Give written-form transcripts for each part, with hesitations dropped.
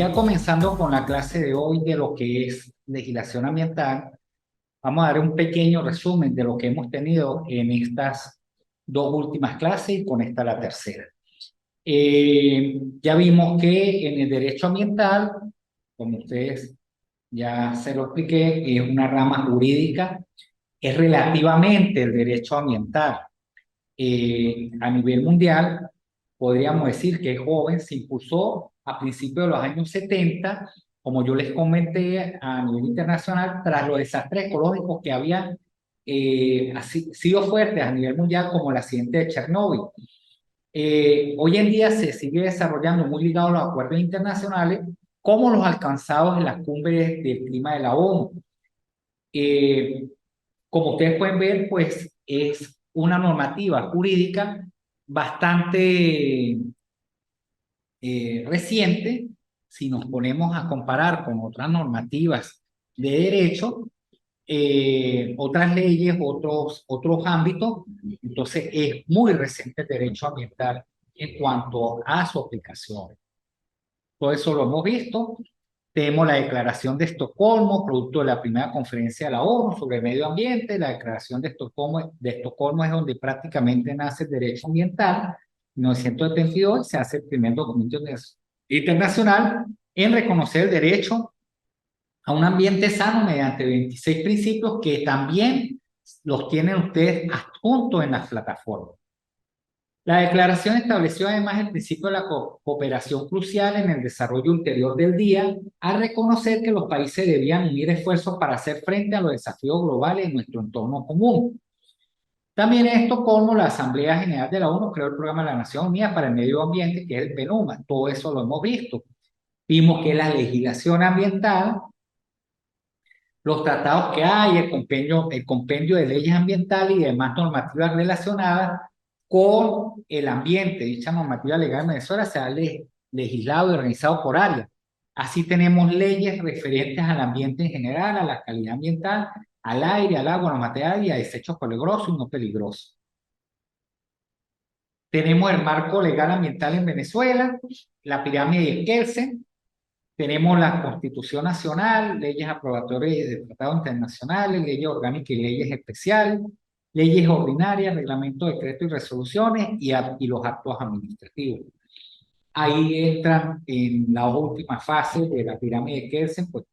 Ya comenzando con la clase de hoy de lo que es legislación ambiental, vamos a dar un pequeño resumen de lo que hemos tenido en estas dos últimas clases y con esta la tercera. Ya vimos que en el derecho ambiental, como ustedes ya se lo expliqué, es una rama jurídica, es relativamente el derecho ambiental. A nivel mundial, podríamos decir que es joven, se impulsó a principios de los años 70, como yo les comenté, a nivel internacional, tras los desastres ecológicos que habían sido fuertes a nivel mundial, como el accidente de Chernóbil. Hoy en día se sigue desarrollando muy ligado a los acuerdos internacionales, como los alcanzados en las cumbres del clima de la ONU. Eh, Como ustedes pueden ver, pues es una normativa jurídica bastante reciente. Si nos ponemos a comparar con otras normativas de derecho, otras leyes, otros ámbitos, entonces es muy reciente el derecho ambiental en cuanto a su aplicación. Todo eso lo hemos visto. Tenemos la Declaración de Estocolmo, producto de la primera conferencia de la ONU sobre el medio ambiente. La Declaración de Estocolmo es donde prácticamente nace el derecho ambiental. En 1972 se hace el primer documento internacional en reconocer el derecho a un ambiente sano mediante 26 principios que también los tienen ustedes adjuntos en las plataformas. La declaración estableció además el principio de la cooperación crucial en el desarrollo ulterior del día, al reconocer que los países debían unir esfuerzos para hacer frente a los desafíos globales en nuestro entorno común. También en Estocolmo, la Asamblea General de la ONU creó el Programa de la Nación Unida para el Medio Ambiente, que es el PNUMA. Todo eso lo hemos visto. Vimos que la legislación ambiental, los tratados que hay, el compendio de leyes ambientales y demás normativas relacionadas con el ambiente. Dicha normativa legal en Venezuela se ha legislado y organizado por áreas. Así tenemos leyes referentes al ambiente en general, a la calidad ambiental, al aire, al agua, a los materiales y a desechos peligrosos y no peligrosos. Tenemos el marco legal ambiental en Venezuela, la pirámide de Kelsen. Tenemos la Constitución Nacional, leyes aprobatorias de tratados internacionales, leyes orgánicas y leyes especiales, leyes ordinarias, reglamentos, decretos y resoluciones y los actos administrativos. Ahí entran en la última fase de la pirámide de Kelsen, pues,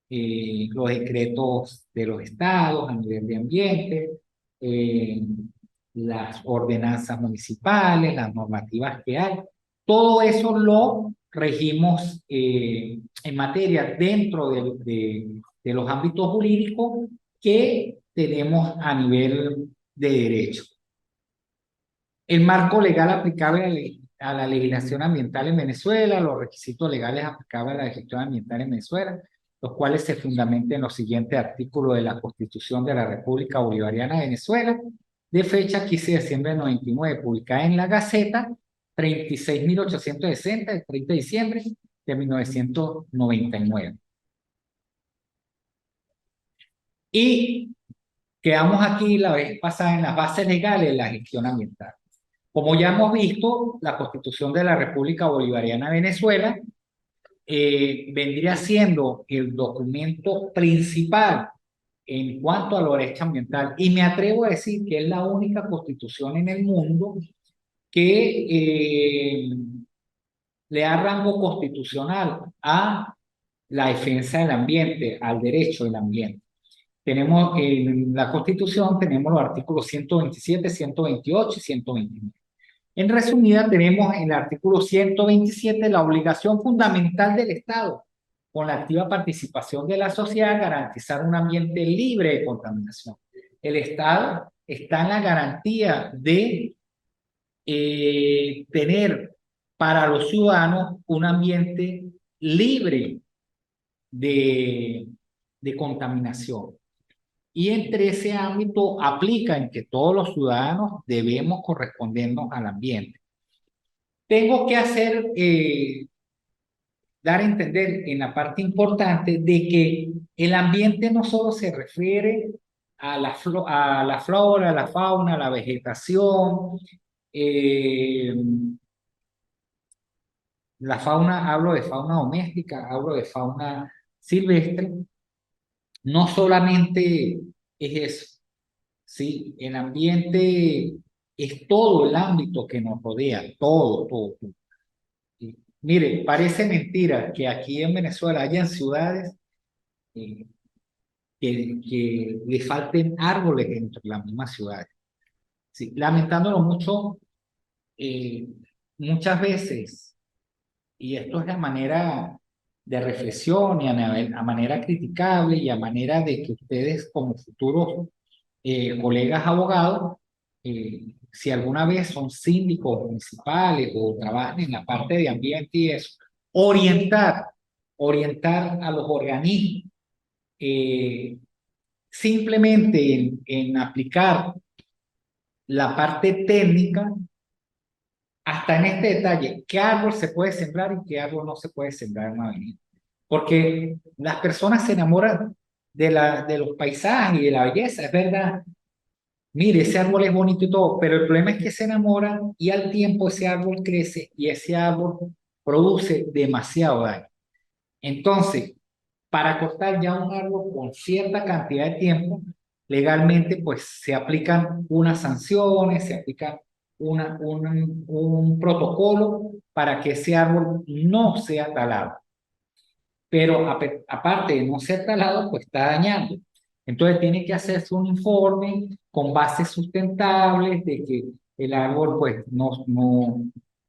los decretos de los estados a nivel de ambiente, eh, las ordenanzas municipales, las normativas que hay. Todo eso lo regimos en materia dentro de los ámbitos jurídicos que tenemos a nivel de derecho. El marco legal aplicable a la legislación ambiental en Venezuela, los requisitos legales aplicables a la gestión ambiental en Venezuela, los cuales se fundamentan en los siguientes artículos de la Constitución de la República Bolivariana de Venezuela, de fecha 15 de diciembre de 99, publicada en la Gaceta 36.860, del 30 de diciembre de 1999. Y quedamos aquí la vez pasada en las bases legales de la gestión ambiental. Como ya hemos visto, la Constitución de la República Bolivariana de Venezuela vendría siendo el documento principal en cuanto a la derecho ambiental, y me atrevo a decir que es la única constitución en el mundo que le da rango constitucional a la defensa del ambiente, al derecho del ambiente. Tenemos en la Constitución, tenemos los artículos 127, 128 y 129. En resumida, tenemos en el artículo 127 la obligación fundamental del Estado, con la activa participación de la sociedad, garantizar un ambiente libre de contaminación. El Estado está en la garantía de tener para los ciudadanos un ambiente libre de, de contaminación. Y entre ese ámbito aplica en que todos los ciudadanos debemos correspondernos al ambiente. Tengo que dar a entender en la parte importante de que el ambiente no solo se refiere a la flora, a la fauna, a la vegetación, eh, La fauna, hablo de fauna doméstica, hablo de fauna silvestre, no solamente es eso, ¿sí? El ambiente es todo el ámbito que nos rodea, todo, todo, todo. Y mire, parece mentira que aquí en Venezuela hayan ciudades eh, que le falten árboles entre las mismas ciudades. Sí, lamentándolo mucho, eh, muchas veces, y esto es a manera de reflexión y a manera criticable y a manera de que ustedes como futuros colegas abogados, si alguna vez son síndicos municipales o trabajan en la parte de ambiente y eso, orientar, orientar a los organismos eh, simplemente en aplicar la parte técnica hasta en este detalle, qué árbol se puede sembrar y qué árbol no se puede sembrar en una avenida. Porque las personas se enamoran de los paisajes y de la belleza, es verdad. Mire, ese árbol es bonito y todo, pero el problema es que se enamoran y al tiempo ese árbol crece y ese árbol produce demasiado daño. Entonces, para cortar ya un árbol con cierta cantidad de tiempo, legalmente pues se aplican unas sanciones, se aplica un protocolo para que ese árbol no sea talado. Pero aparte de no ser talado, pues está dañando. Entonces tiene que hacerse un informe con bases sustentables de que el árbol pues no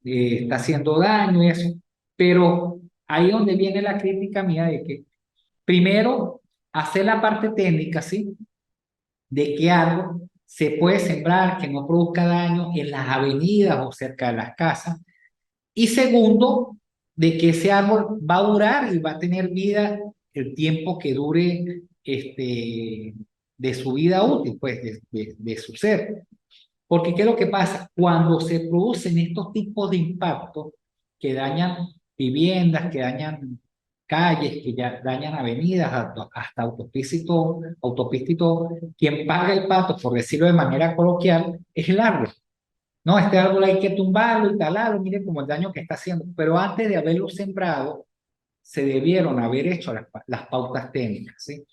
está haciendo daño y eso. Pero ahí es donde viene la crítica mía de que primero, hacer la parte técnica, ¿sí? De qué árbol se puede sembrar que no produzca daño en las avenidas o cerca de las casas. Y segundo, de que ese árbol va a durar y va a tener vida el tiempo que dure de su vida útil, pues de su ser. Porque ¿qué es lo que pasa? Cuando se producen estos tipos de impactos que dañan viviendas, que dañan calles, que ya dañan avenidas, hasta autopista y todo, quien paga el pato, por decirlo de manera coloquial, es el árbol. No, este árbol hay que tumbarlo y talarlo, miren como el daño que está haciendo. Pero antes de haberlo sembrado, se debieron haber hecho las pautas técnicas, ¿sí?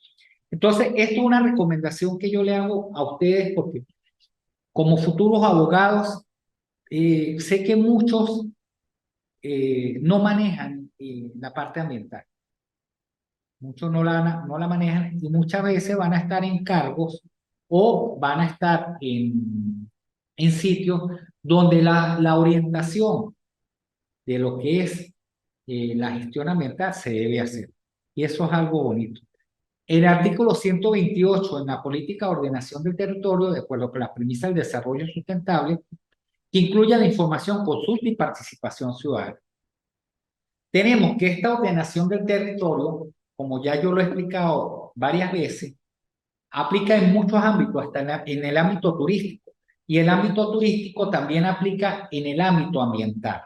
Entonces, esto es una recomendación que yo le hago a ustedes porque como futuros abogados, sé que muchos no manejan la parte ambiental, muchos no la manejan y muchas veces van a estar en cargos o van a estar en sitios donde la orientación de lo que es la gestión ambiental se debe hacer. Y eso es algo bonito. El artículo 128 en la política de ordenación del territorio, de acuerdo con las premisas del desarrollo sustentable, que incluya la información, consulta y participación ciudadana. Tenemos que esta ordenación del territorio, como ya yo lo he explicado varias veces, aplica en muchos ámbitos, hasta en el ámbito turístico. Y el ámbito turístico también aplica en el ámbito ambiental.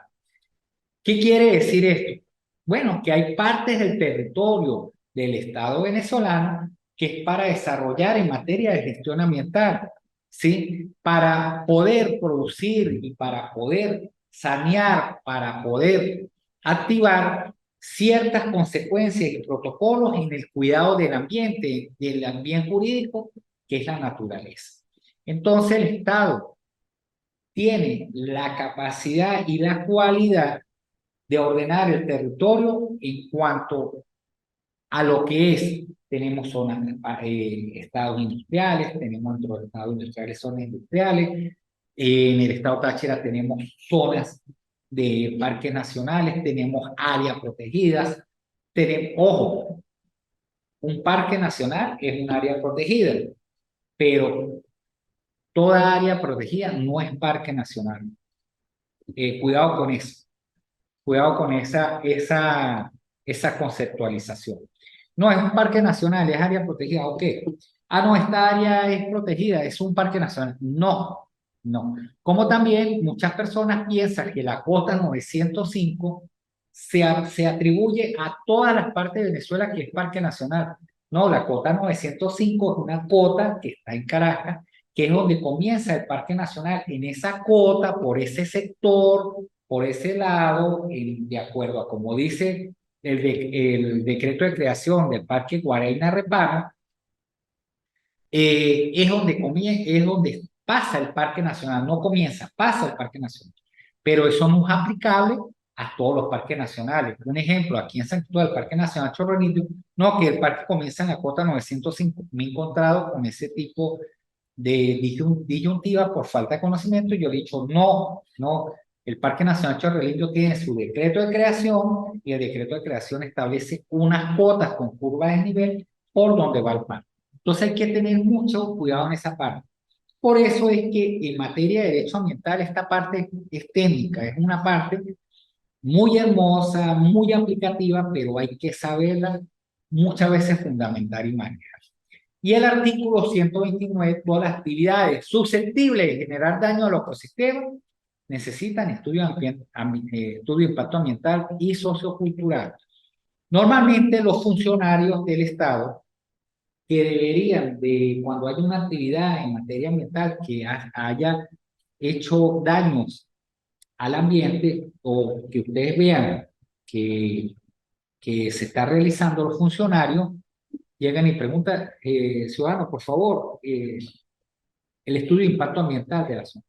¿Qué quiere decir esto? Bueno, que hay partes del territorio del Estado venezolano que es para desarrollar en materia de gestión ambiental, ¿sí? Para poder producir y para poder sanear, para poder activar ciertas consecuencias y protocolos en el cuidado del ambiente jurídico, que es la naturaleza. Entonces el Estado tiene la capacidad y la cualidad de ordenar el territorio en cuanto a lo que es. Tenemos zonas, estados industriales, tenemos dentro de estados industriales zonas industriales, en el estado Táchira tenemos zonas de parques nacionales, tenemos áreas protegidas, tenemos, ojo, un parque nacional es un área protegida, pero toda área protegida no es parque nacional. Cuidado con eso. Cuidado con esa conceptualización. No, es un parque nacional, es área protegida. Ok. Ah, no, esta área es protegida, es un parque nacional. No, no. Como también muchas personas piensan que la cuota 905 se atribuye a todas las partes de Venezuela que es parque nacional. No, la cuota 905 es una cuota que está en Caracas, que es donde comienza el parque nacional. En esa cuota, por ese sector, por ese lado, de acuerdo a como dice el decreto de creación del Parque Guaraína Repano, es donde pasa el Parque Nacional, no comienza, pasa el Parque Nacional. Pero eso no es aplicable a todos los parques nacionales. Un ejemplo, aquí en San Cristóbal, el Parque Nacional Chorro Lindo, no, que el parque comienza en la cuota 905. Me he encontrado con ese tipo de disyuntiva por falta de conocimiento, y yo he dicho, no, no, el Parque Nacional Chorro Lindo tiene su decreto de creación, y el decreto de creación establece unas cuotas con curvas de nivel por donde va el parque. Entonces hay que tener mucho cuidado en esa parte. Por eso es que en materia de derecho ambiental esta parte es técnica, es una parte muy hermosa, muy aplicativa, pero hay que saberla muchas veces fundamentar y manejar. Y el artículo 129, todas las actividades susceptibles de generar daño al ecosistema necesitan estudio de impacto ambiental y sociocultural. Normalmente los funcionarios del Estado que deberían de, cuando haya una actividad en materia ambiental que haya hecho daños al ambiente, o que ustedes vean que, que se está realizando, los funcionarios llegan y preguntan, ciudadano, por favor, el estudio de impacto ambiental de la zona.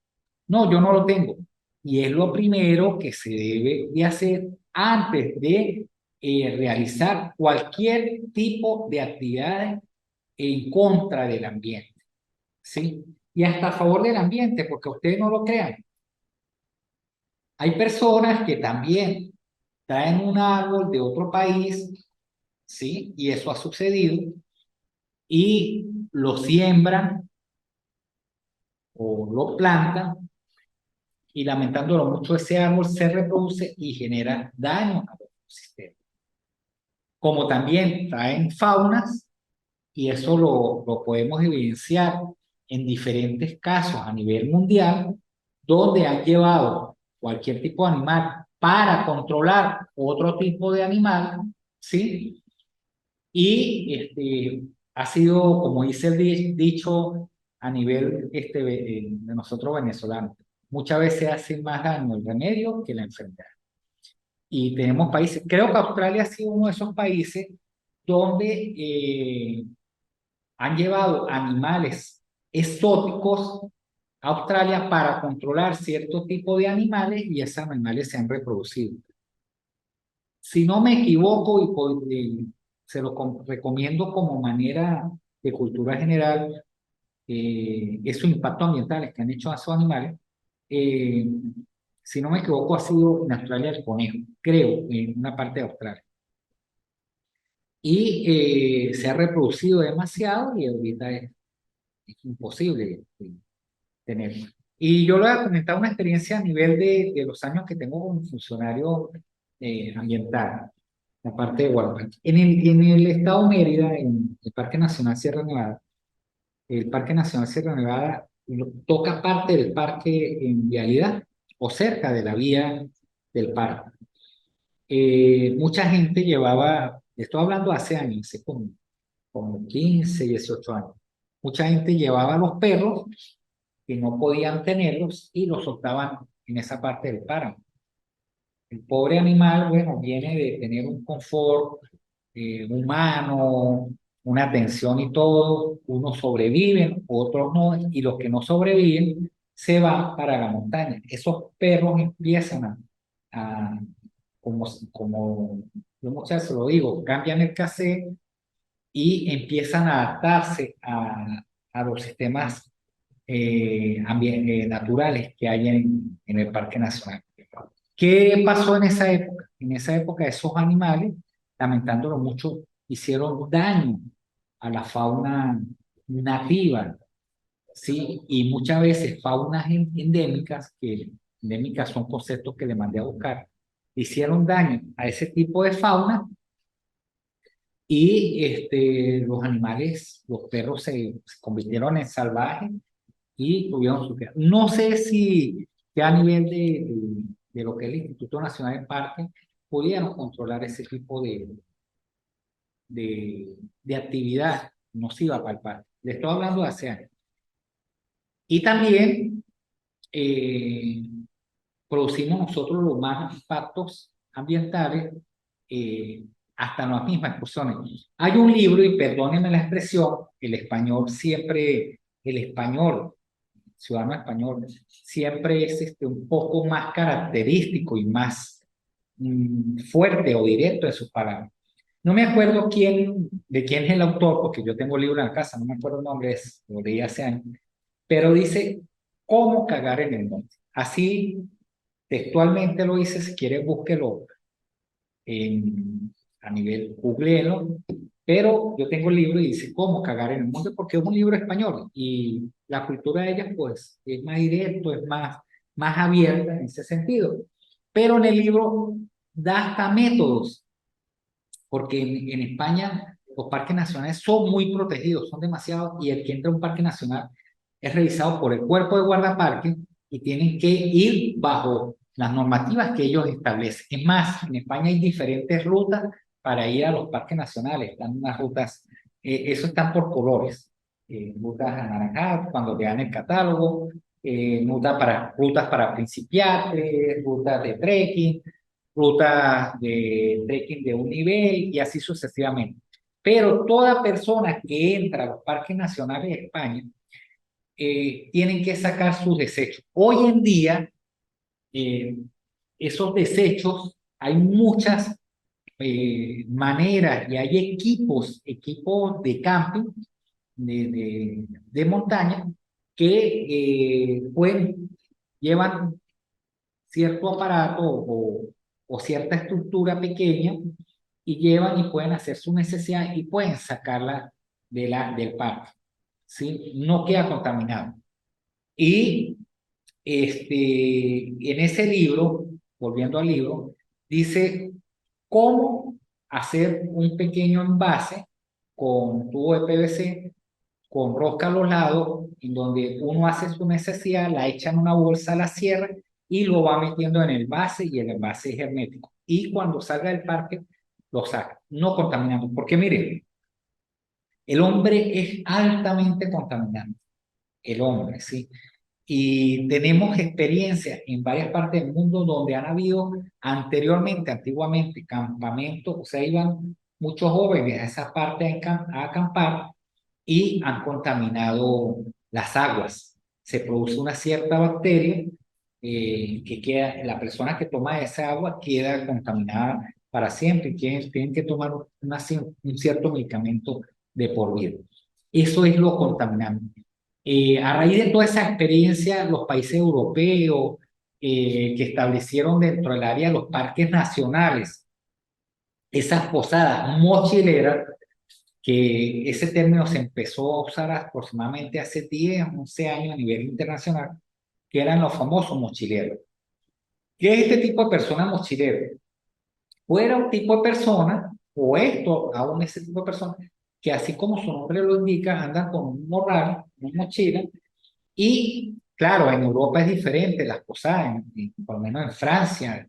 No, yo no lo tengo. Y es lo primero que se debe de hacer antes de realizar cualquier tipo de actividades en contra del ambiente, ¿sí? Y hasta a favor del ambiente, porque ustedes no lo crean. Hay personas que también traen un árbol de otro país, ¿sí? Y eso ha sucedido, y lo siembran o lo plantan, y lamentándolo mucho, ese árbol se reproduce y genera daño al ecosistema. Como también traen faunas, y eso lo podemos evidenciar en diferentes casos a nivel mundial, donde han llevado cualquier tipo de animal para controlar otro tipo de animal, ¿sí? Y ha sido, como dice el dicho a nivel de nosotros venezolanos, muchas veces hace más daño el remedio que la enfermedad. Y tenemos países, creo que Australia ha sido uno de esos países donde han llevado animales exóticos a Australia para controlar cierto tipo de animales, y esos animales se han reproducido. Si no me equivoco, se lo recomiendo como manera de cultura general, esos impactos ambientales que han hecho a esos animales, eh, si no me equivoco, ha sido en Australia el conejo, creo, en una parte de Australia. Y se ha reproducido demasiado, y ahorita es imposible tenerlo. Y yo le voy a comentar una experiencia a nivel de los años que tengo como funcionario ambiental, la parte de Guadalupe. En el estado Mérida, en el Parque Nacional Sierra Nevada, el Parque Nacional Sierra Nevada toca parte del parque en vialidad o cerca de la vía del parque. Mucha gente llevaba, estoy hablando hace años, hace como 15, 18 años, mucha gente llevaba los perros que no podían tenerlos y los soltaban en esa parte del páramo. El pobre animal, bueno, viene de tener un confort humano, una atención y todo, unos sobreviven, otros no, y los que no sobreviven se van para la montaña. Esos perros empiezan a como yo muchas veces lo digo, cambian el cassette y empiezan a adaptarse a los sistemas naturales que hay en el Parque Nacional. ¿Qué pasó en esa época? En esa época esos animales, lamentándolo mucho, hicieron daño a la fauna nativa, ¿sí? Y muchas veces faunas endémicas, que endémicas son conceptos que le mandé a buscar, hicieron daño a ese tipo de fauna, y los animales, los perros se convirtieron en salvajes y tuvieron su vida. No sé si que a nivel de lo que es el Instituto Nacional de Parques pudieron controlar ese tipo de actividad nociva para el parque. Le estoy hablando de hace años. Y también, eh, producimos nosotros los humanos impactos ambientales hasta las mismas personas. Hay un libro, y perdónenme la expresión, el español siempre, el español, ciudadano español, siempre es un poco más característico y más fuerte o directo en sus palabras. No me acuerdo de quién es el autor, porque yo tengo el libro en la casa, no me acuerdo el nombre, lo leí hace años, pero dice, ¿cómo cagar en el monte? Así textualmente lo dice, si quiere búsquelo a nivel googleo, pero yo tengo el libro y dice cómo cagar en el monte porque es un libro español y la cultura de ellas pues es más directo, es más abierta en ese sentido. Pero en el libro da hasta métodos, porque en España los parques nacionales son muy protegidos, son demasiados, y el que entra a un parque nacional es revisado por el cuerpo de guardaparques y tienen que ir bajo las normativas que ellos establecen. Es más, en España hay diferentes rutas para ir a los parques nacionales, están unas rutas, eso están por colores, rutas anaranjadas cuando te dan el catálogo, rutas para principiantes, rutas de trekking, rutas de trekking de un nivel y así sucesivamente. Pero toda persona que entra a los parques nacionales de España tienen que sacar sus desechos. Hoy en día, eh, esos desechos, hay muchas maneras y hay equipos de camping, de montaña, que llevan cierto aparato o cierta estructura pequeña y llevan y pueden hacer su necesidad y pueden sacarla del parque, ¿sí? No queda contaminado. Y en ese libro, volviendo al libro, dice cómo hacer un pequeño envase con tubo de PVC, con rosca a los lados, en donde uno hace su necesidad, la echa en una bolsa, la cierra y lo va metiendo en el envase y el envase es hermético. Y cuando salga del parque, lo saca, no contaminando. Porque mire, el hombre es altamente contaminante, el hombre, ¿sí? Y tenemos experiencias en varias partes del mundo donde han habido antiguamente, campamentos, o sea, iban muchos jóvenes a esa parte a acampar y han contaminado las aguas. Se produce una cierta bacteria que queda, la persona que toma esa agua queda contaminada para siempre y tienen que tomar un cierto medicamento de por vida. Eso es lo contaminante. A raíz de toda esa experiencia, los países europeos que establecieron dentro del área los parques nacionales, esas posadas mochileras, que ese término se empezó a usar aproximadamente hace 10, 11 años a nivel internacional, que eran los famosos mochileros. ¿Qué es este tipo de persona mochilero? Fuera un tipo de persona, o esto, aún ese tipo de persona, que así como su nombre lo indica, andan con un morral, una mochila, y claro, en Europa es diferente las posadas, por lo menos en Francia,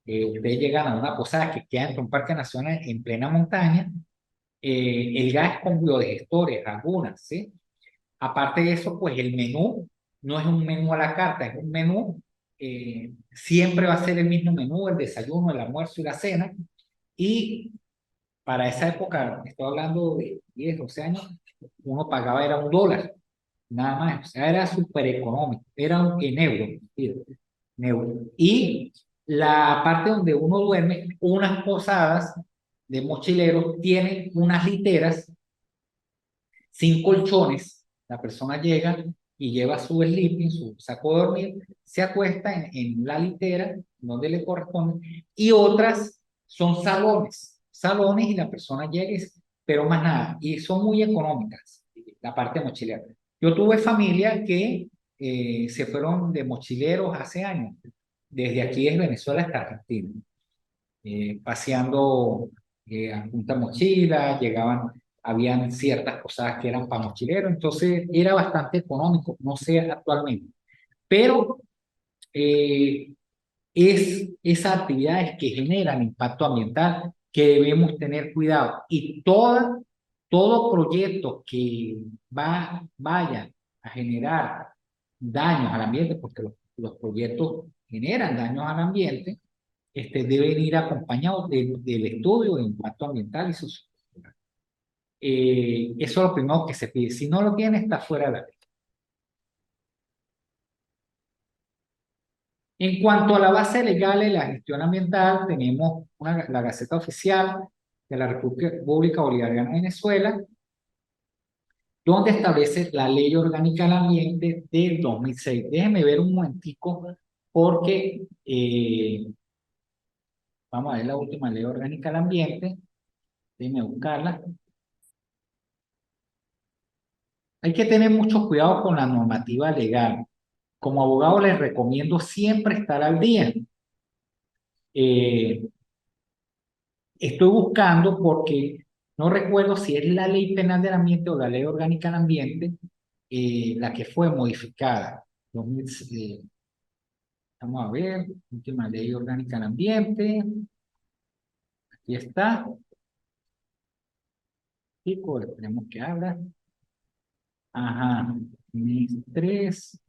ustedes llegan a una posada que queda entre un parque nacional en plena montaña, el gas con biodigestores, algunas, ¿sí? Aparte de eso, pues el menú no es un menú a la carta, es un menú, siempre va a ser el mismo menú, el desayuno, el almuerzo y la cena, y para esa época, estoy hablando de 10, 12 años, uno pagaba era $1, nada más, o sea, era súper económico, era en euros, en euros. Y la parte donde uno duerme, unas posadas de mochileros tienen unas literas sin colchones. La persona llega y lleva su sleeping, su saco de dormir, se acuesta en la litera donde le corresponde, y otras son salones y la persona llega, pero más nada, y son muy económicas, la parte mochilera. Yo tuve familia que se fueron de mochileros hace años, desde aquí desde Venezuela hasta Argentina, paseando a punta mochila, llegaban, habían ciertas cosas que eran para mochileros, entonces era bastante económico, no sé actualmente, pero eh, es esas actividades que generan impacto ambiental que debemos tener cuidado y todo proyecto que vaya a generar daños al ambiente, porque los proyectos generan daños al ambiente, deben ir acompañados del estudio de impacto ambiental y sociocultural. Eso es lo primero que se pide. Si no lo tiene, está fuera de la ley. En cuanto a la base legal de la gestión ambiental, tenemos la Gaceta Oficial de la República Bolivariana de Venezuela, donde establece la Ley Orgánica del Ambiente del 2006. Déjenme ver un momentico, porque vamos a ver la última Ley Orgánica del Ambiente. Déjenme buscarla. Hay que tener mucho cuidado con la normativa legal. Como abogado les recomiendo siempre estar al día. Eh, Estoy buscando porque no recuerdo si es la Ley Penal del Ambiente o la Ley Orgánica del Ambiente la que fue modificada. 2000, vamos a ver, última Ley Orgánica del Ambiente. Aquí está. Chicos, esperemos que abra. Ajá, 2003.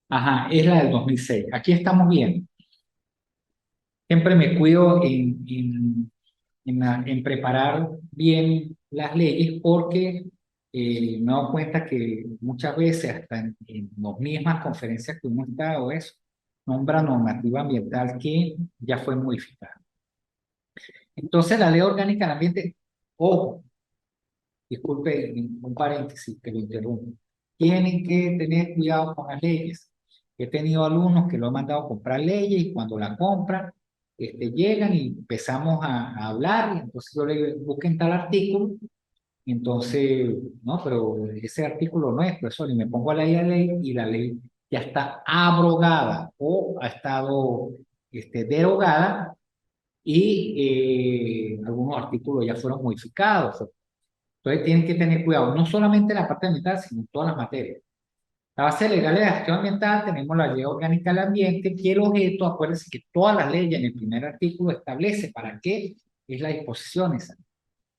Ajá, es la del 2006. Aquí estamos bien. Siempre me cuido en preparar bien las leyes porque me he dado cuenta que muchas veces, hasta en las mismas conferencias que hemos estado, eso, nombra normativa ambiental que ya fue modificada. Entonces, la ley orgánica del ambiente, ojo, disculpe un paréntesis que lo interrumpo, tienen que tener cuidado con las leyes. He tenido alumnos que lo han mandado a comprar leyes y cuando la compran, llegan y empezamos a hablar y entonces yo le busquen tal artículo y entonces, no, pero ese artículo no es, profesor, y me pongo a leer la ley y la ley ya está abrogada o ha estado derogada y algunos artículos ya fueron modificados. Entonces tienen que tener cuidado, no solamente en la parte ambiental, sino en todas las materias. La base legal de la gestión ambiental, tenemos la ley orgánica del ambiente, que el objeto, acuérdense que todas las leyes en el primer artículo establece para qué es la disposición esa.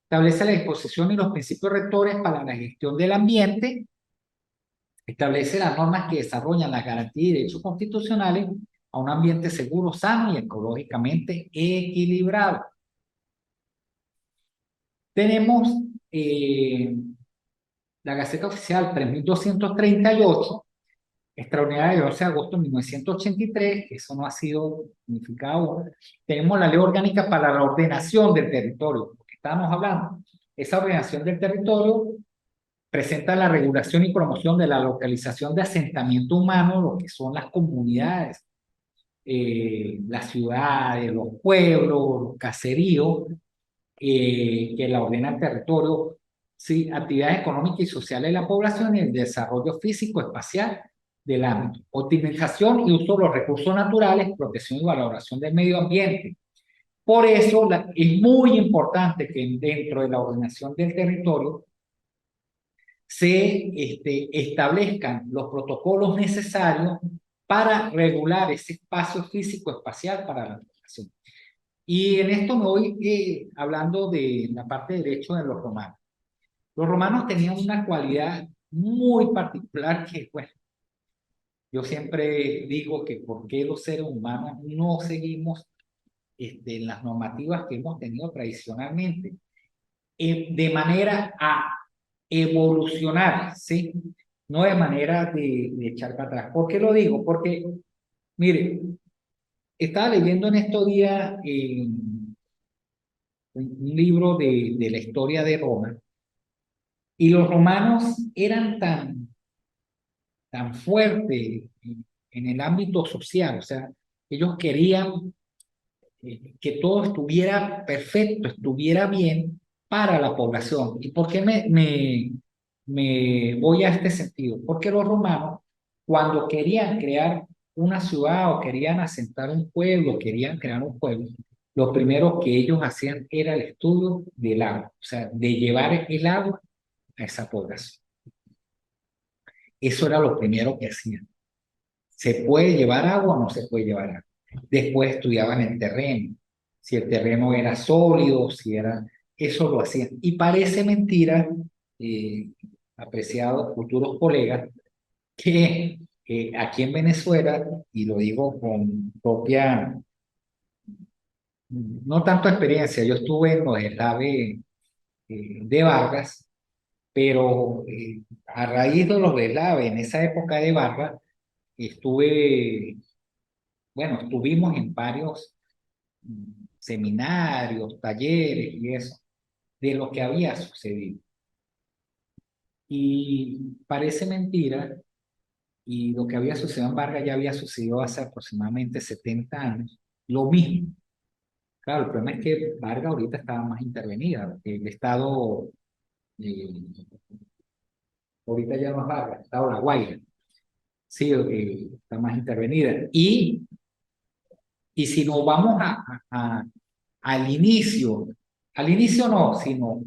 Establece la disposición y los principios rectores para la gestión del ambiente, establece las normas que desarrollan las garantías y derechos constitucionales a un ambiente seguro, sano y ecológicamente equilibrado. Tenemos la Gaceta Oficial 3238, extraordinaria de 12 de agosto de 1983, que eso no ha sido modificado aún. Tenemos la Ley Orgánica para la Ordenación del Territorio, porque estábamos hablando. Esa ordenación del territorio presenta la regulación y promoción de la localización de asentamiento humano, lo que son las comunidades, las ciudades, los pueblos, los caseríos, que la ordena el territorio, sí, actividades económicas y sociales de la población y el desarrollo físico, espacial del ámbito. Optimización y uso de los recursos naturales, protección y valoración del medio ambiente. Por eso es muy importante que dentro de la ordenación del territorio se establezcan los protocolos necesarios para regular ese espacio físico-espacial para la población. Y en esto me voy hablando de la parte de derecho de los romanos. Los romanos tenían una cualidad muy particular que, bueno, yo siempre digo que por qué los seres humanos no seguimos las normativas que hemos tenido tradicionalmente de manera a evolucionar, ¿sí? No de manera de echar para atrás. ¿Por qué lo digo? Porque, mire, estaba leyendo en estos días un libro de la historia de Roma y los romanos eran tan fuertes en el ámbito social, o sea, ellos querían que todo estuviera perfecto, estuviera bien para la población. ¿Y por qué me voy a este sentido? Porque los romanos, cuando querían crear una ciudad o querían asentar un pueblo, querían crear un pueblo, lo primero que ellos hacían era el estudio del agua, o sea, de llevar el agua a esa población. Eso era lo primero que hacían. ¿Se puede llevar agua o no se puede llevar agua? Después estudiaban el terreno, si el terreno era sólido, si era... Eso lo hacían. Y parece mentira, apreciados futuros colegas, que aquí en Venezuela, y lo digo con propia, no tanto experiencia, yo estuve en los deslaves de Vargas, pero a raíz de los deslaves, en esa época de Vargas, estuve, bueno, estuvimos en varios seminarios, talleres y eso, de lo que había sucedido. Y parece mentira, y lo que había sucedido en Vargas ya había sucedido hace aproximadamente 70 años, lo mismo. Claro, el problema es que Vargas ahorita estaba más intervenida, el Estado, eh, ahorita ya no es Vargas, el Estado La Guaira, sí, está más intervenida. Y si nos vamos al inicio no, sino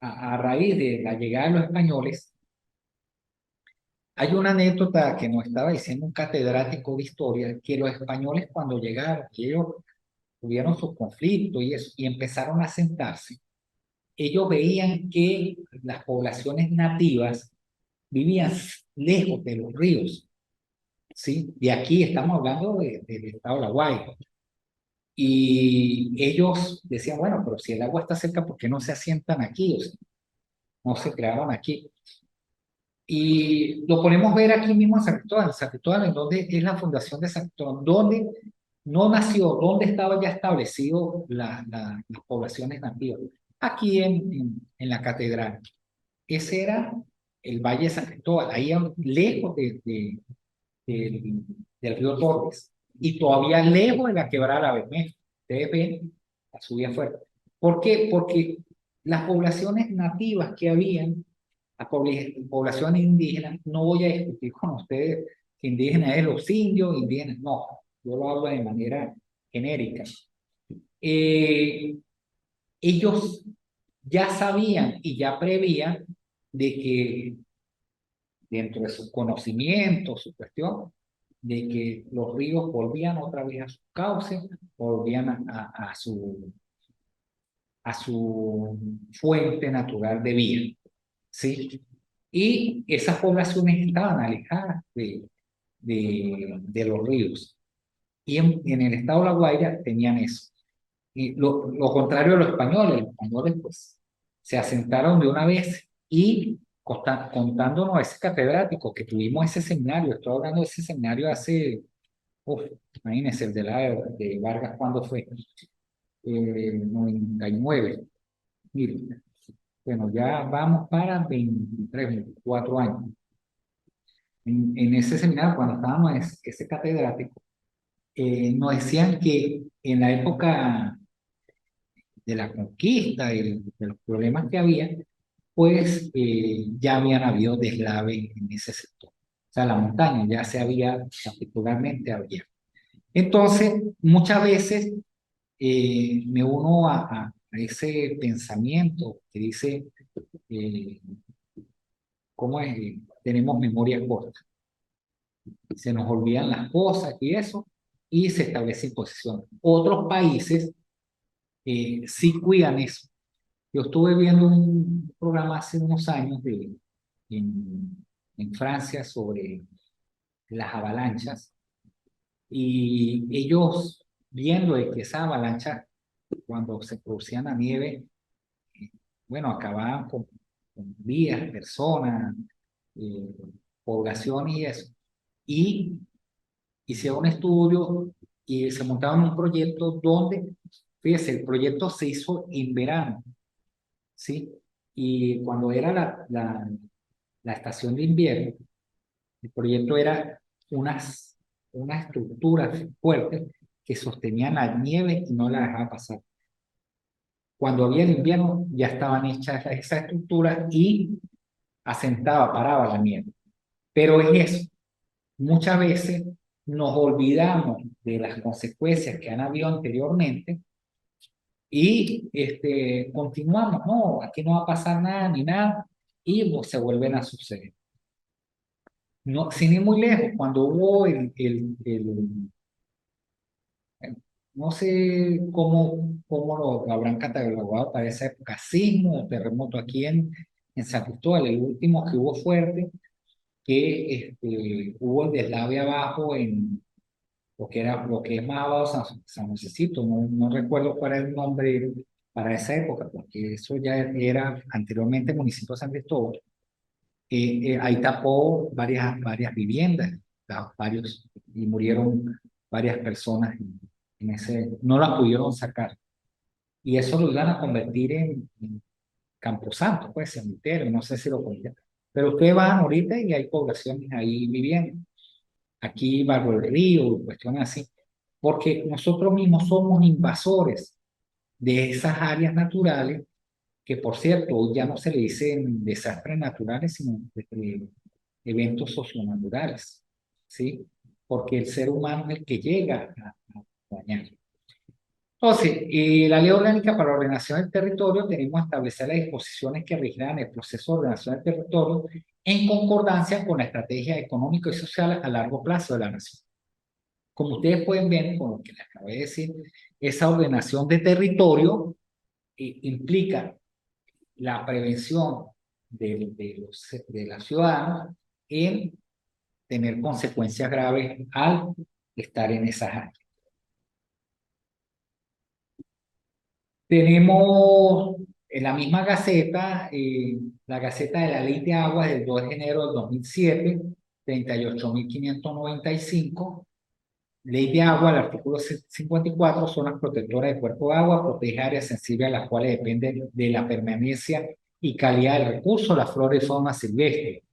a raíz de la llegada de los españoles, hay una anécdota que nos estaba diciendo un catedrático de historia, que los españoles cuando llegaron, que ellos tuvieron sus conflictos y eso, y empezaron a asentarse, ellos veían que las poblaciones nativas vivían lejos de los ríos, ¿sí? De aquí estamos hablando del estado de La Guaira. Y ellos decían, bueno, pero si el agua está cerca, ¿por qué no se asientan aquí? O sea, no se crearon aquí. Y lo podemos ver aquí mismo en San Cristóbal, en donde es la fundación de San Cristóbal, donde no nació, donde estaba ya establecido las poblaciones nativas. Aquí en la catedral. Ese era el Valle de San Cristóbal, ahí lejos del del río Torres y todavía lejos de la quebrada de la Bermeja. Ustedes ven la subida fuerte. ¿Por qué? Porque las poblaciones nativas que habían, las poblaciones indígenas, no voy a discutir con ustedes si indígenas es los indios, indígenas, no, yo lo hablo de manera genérica. Eh, Ellos ya sabían y ya prevían de que dentro de sus conocimientos, su cuestión, de que los ríos volvían otra vez a sus cauces, volvían a su fuente natural de vida, ¿sí? Y esas poblaciones estaban alejadas de los ríos. Y en el estado de La Guaira tenían eso. Y lo contrario de los españoles pues se asentaron de una vez y contándonos a ese catedrático que tuvimos ese seminario, estoy hablando de ese seminario hace, uf, imagínense, el de Vargas, ¿cuándo fue? 99. Miren, bueno, ya vamos para 23, 24 años. En ese seminario, cuando estábamos en ese catedrático, nos decían que en la época de la conquista y de los problemas que había, pues ya habían habido deslaves en ese sector. O sea, la montaña ya se había, particularmente había. Entonces, muchas veces me uno a ese pensamiento que dice, eh, ¿cómo es? Tenemos memoria corta. Se nos olvidan las cosas y eso, y se establece imposición. Otros países sí cuidan eso. Yo estuve viendo un programa hace unos años en Francia sobre las avalanchas y ellos viendo de que esa avalancha, cuando se producía la nieve, bueno, acababan con vidas, personas, eh, poblaciones y eso. Y hicieron un estudio y se montaron un proyecto donde, fíjese, el proyecto se hizo en verano, ¿sí? Y cuando era la estación de invierno, el proyecto era unas estructuras fuertes que sostenían la nieve y no la dejaban pasar. Cuando había el invierno ya estaban hechas esas estructuras y asentaba, paraba la nieve. Pero es eso, muchas veces nos olvidamos de las consecuencias que han habido anteriormente y continuamos, no, aquí no va a pasar nada ni nada, y pues, se vuelven a suceder. No, sin ir muy lejos, cuando hubo no sé cómo lo habrán catalogado para esa época, sismo o terremoto aquí en San Cristóbal, el último que hubo fuerte, que hubo el deslave abajo en lo que es más abajo San Josecito, no recuerdo cuál era el nombre para esa época, porque eso ya era anteriormente municipio de San Cristóbal. Ahí tapó varias viviendas, y murieron varias personas en ese, no las pudieron sacar. Y eso lo iban a convertir en Camposanto, pues, cementerio, no sé si lo conocen. Pero ustedes van ahorita y hay poblaciones ahí viviendo. Aquí bajo el río, cuestiones así. Porque nosotros mismos somos invasores de esas áreas naturales, que por cierto, ya no se le dicen desastres naturales, sino eventos socionaturales, ¿sí? Porque el ser humano es el que llega a dañar. Entonces, la Ley Orgánica para la Ordenación del Territorio tenemos establecer las disposiciones que regirán el proceso de ordenación del territorio en concordancia con la estrategia económica y social a largo plazo de la nación. Como ustedes pueden ver, con lo que les acabo de decir, esa ordenación de territorio implica la prevención de la ciudadana en tener consecuencias graves al estar en esas áreas. Tenemos en la misma Gaceta, la Gaceta de la Ley de Aguas del 2 de enero del 2007, 38.595. Ley de Agua, el artículo 54, zonas protectoras de cuerpo de agua, protege áreas sensibles a las cuales depende de la permanencia y calidad del recurso, la flora y fauna silvestre.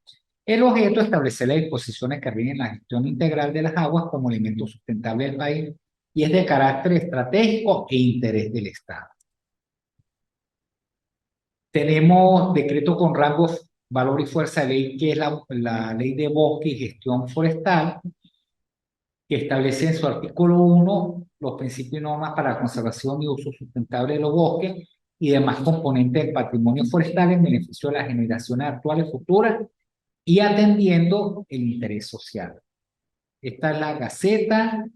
El objeto es establecer las disposiciones que rigen la gestión integral de las aguas como elemento sustentable del país y es de carácter estratégico e interés del Estado. Tenemos decreto con rangos, valor y fuerza de ley, que es la Ley de Bosque y Gestión Forestal, que establece en su artículo 1 los principios y normas para la conservación y uso sustentable de los bosques y demás componentes del patrimonio forestal en beneficio de las generaciones actuales y futuras y atendiendo el interés social. Esta es la Gaceta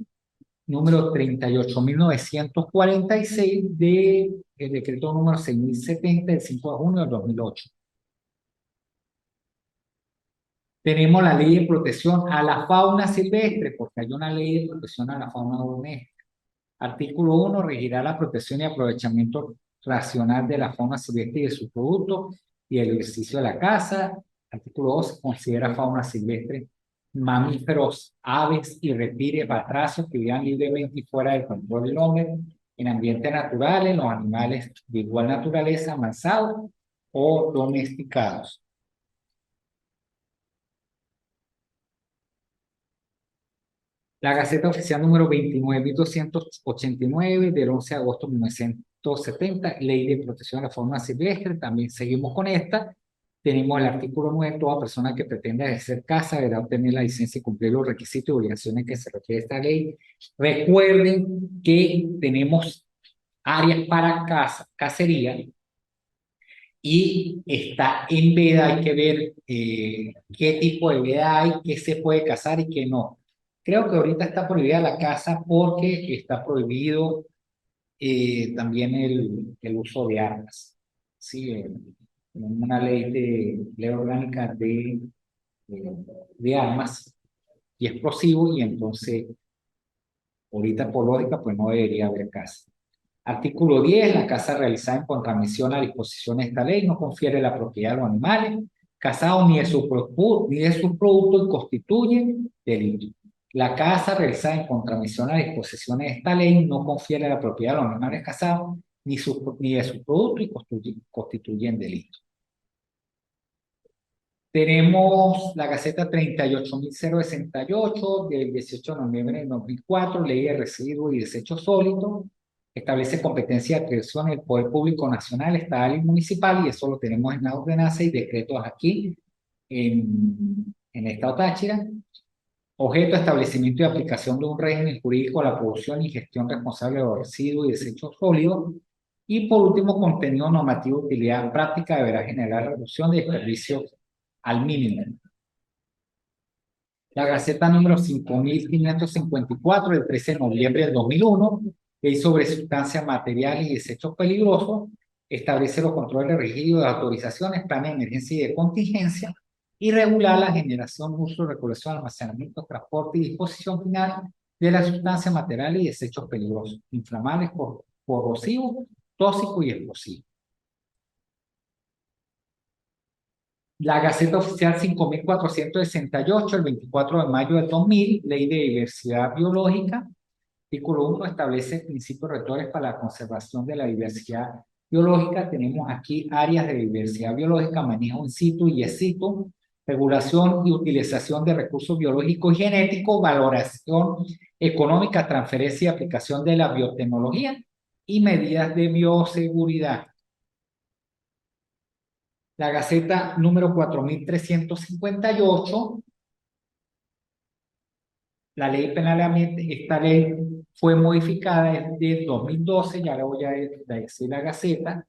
número 38.946 del decreto número 6.070 del 5 de junio del 2008. Tenemos la ley de protección a la fauna silvestre, porque hay una ley de protección a la fauna doméstica. Artículo 1, regirá la protección y aprovechamiento racional de la fauna silvestre y de sus productos y el ejercicio de la caza. Artículo 2, considera fauna silvestre mamíferos, aves y reptiles, batracios que vivan libremente y fuera del control del hombre en ambientes naturales, los animales de igual naturaleza, mansados o domesticados. La Gaceta Oficial número 29.289 del 11 de agosto de 1970, Ley de Protección de la Fauna Silvestre, también seguimos con esta. Tenemos el artículo 9, toda persona que pretenda ejercer caza deberá obtener la licencia y cumplir los requisitos y obligaciones que se refiere a esta ley. Recuerden que tenemos áreas para cacería y está en veda, hay que ver qué tipo de veda hay, qué se puede cazar y qué no. Creo que ahorita está prohibida la caza porque está prohibido también el uso de armas. Sí, una ley orgánica de armas y explosivos y entonces ahorita por lógica pues no debería haber caza. Artículo 10. La caza realizada en contravención a disposiciones de esta ley no confiere la propiedad de los animales cazados ni de sus productos y constituye delito. La caza realizada en contravención a disposiciones de esta ley no confiere la propiedad de los animales cazados ni de sus productos y constituyen delito. Tenemos la Gaceta 38.068 del 18 de noviembre de 2004, Ley de Residuos y Desechos Sólidos, establece competencia de atribución del Poder Público Nacional, Estatal y Municipal, y eso lo tenemos en la ordenanza y decretos aquí en el Estado Táchira. Objeto, establecimiento y aplicación de un régimen jurídico a la producción y gestión responsable de los residuos y desechos sólidos. Y por último, contenido normativo de utilidad práctica deberá generar reducción de desperdicios al mínimo. La Gaceta número 5.554 del 13 de noviembre del 2001, Ley sobre sustancias materiales y desechos peligrosos, establece los controles rígidos de autorizaciones, planes de emergencia y de contingencia y regular la generación, uso, recolección, almacenamiento, transporte y disposición final de las sustancias materiales y desechos peligrosos, inflamables, corrosivos, tóxicos y explosivos. La Gaceta Oficial 5468, el 24 de mayo del 2000, Ley de Diversidad Biológica, artículo 1, establece principios rectores para la conservación de la diversidad biológica. Tenemos aquí áreas de diversidad biológica, manejo in situ y ex situ, regulación y utilización de recursos biológicos y genéticos, valoración económica, transferencia y aplicación de la biotecnología y medidas de bioseguridad. La Gaceta número 4358, la Ley Penal de Ambiente. Esta ley fue modificada desde 2012, ya la voy a decir la Gaceta,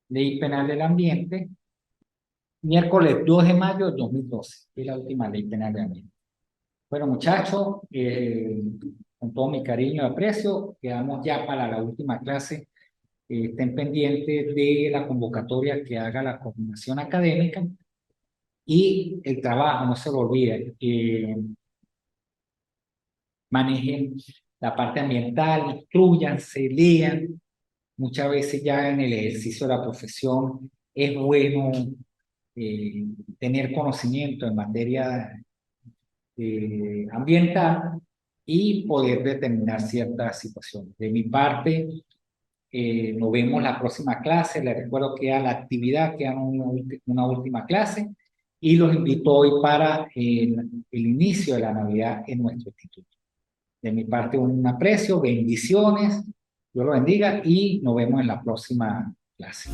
Ley Penal del Ambiente, miércoles 2 de mayo de 2012, es la última Ley Penal del Ambiente. Bueno, muchachos, con todo mi cariño y aprecio, quedamos ya para la última clase. Estén pendientes de la convocatoria que haga la coordinación académica y el trabajo, no se lo olviden. Manejen la parte ambiental, instruyanse, lean. Muchas veces ya en el ejercicio de la profesión es bueno tener conocimiento en materia ambiental y poder determinar ciertas situaciones. De mi parte, nos vemos la próxima clase. Les recuerdo que a la actividad queda una última clase y los invito hoy para el inicio de la Navidad en nuestro instituto. De mi parte, un aprecio, bendiciones, Dios lo bendiga y nos vemos en la próxima clase.